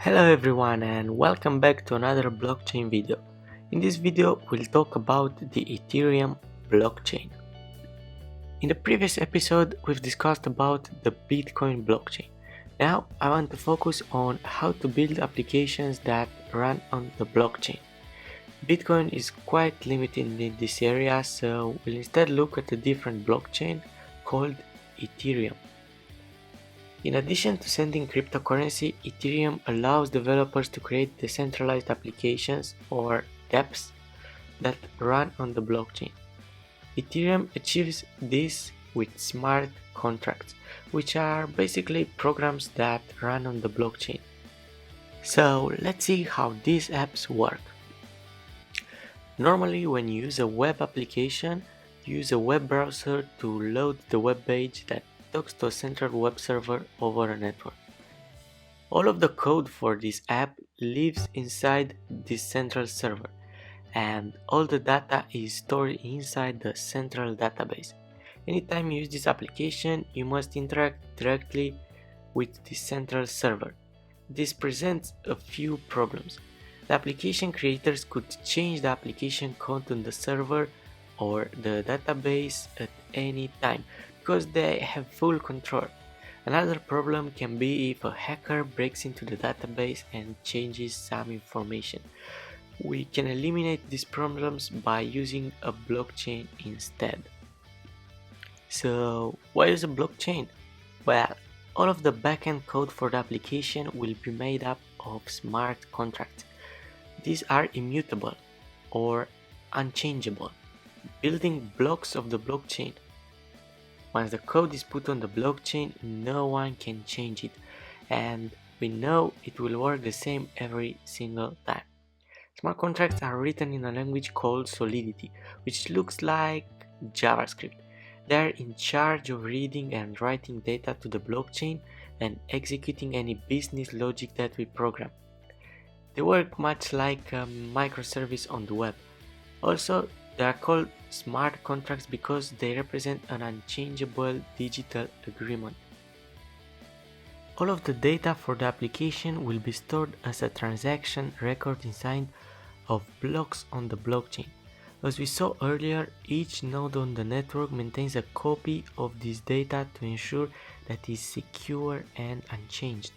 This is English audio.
Hello everyone and welcome back to another blockchain video. In this video we'll talk about the Ethereum blockchain. In the previous episode we've discussed about the Bitcoin blockchain. Now I want to focus on how to build applications that run on the blockchain. Bitcoin is quite limited in this area, so we'll instead look at a different blockchain called Ethereum. In addition to sending cryptocurrency, Ethereum allows developers to create decentralized applications or dapps that run on the blockchain. Ethereum achieves this with smart contracts, which are basically programs that run on the blockchain. So let's see how these apps work. Normally, when you use a web application, you use a web browser to load the web page that talks to a central web server over a network. All of the code for this app lives inside this central server, and all the data is stored inside the central database. Anytime you use this application, you must interact directly with the central server. This presents a few problems. The application creators could change the application code on the server or the database at any time because they have full control. Another problem can be if a hacker breaks into the database and changes some information. We can eliminate these problems by using a blockchain instead. So, what is a blockchain? Well, all of the backend code for the application will be made up of smart contracts. These are immutable or unchangeable, building blocks of the blockchain. Once the code is put on the blockchain, no one can change it, and we know it will work the same every single time. Smart contracts are written in a language called solidity, which looks like JavaScript. They are in charge of reading and writing data to the blockchain and executing any business logic that we program. They work much like a microservice on the web. Also, they are called smart contracts because they represent an unchangeable digital agreement. All of the data for the application will be stored as a transaction record inside of blocks on the blockchain. As we saw earlier, each node on the network maintains a copy of this data to ensure that it is secure and unchanged.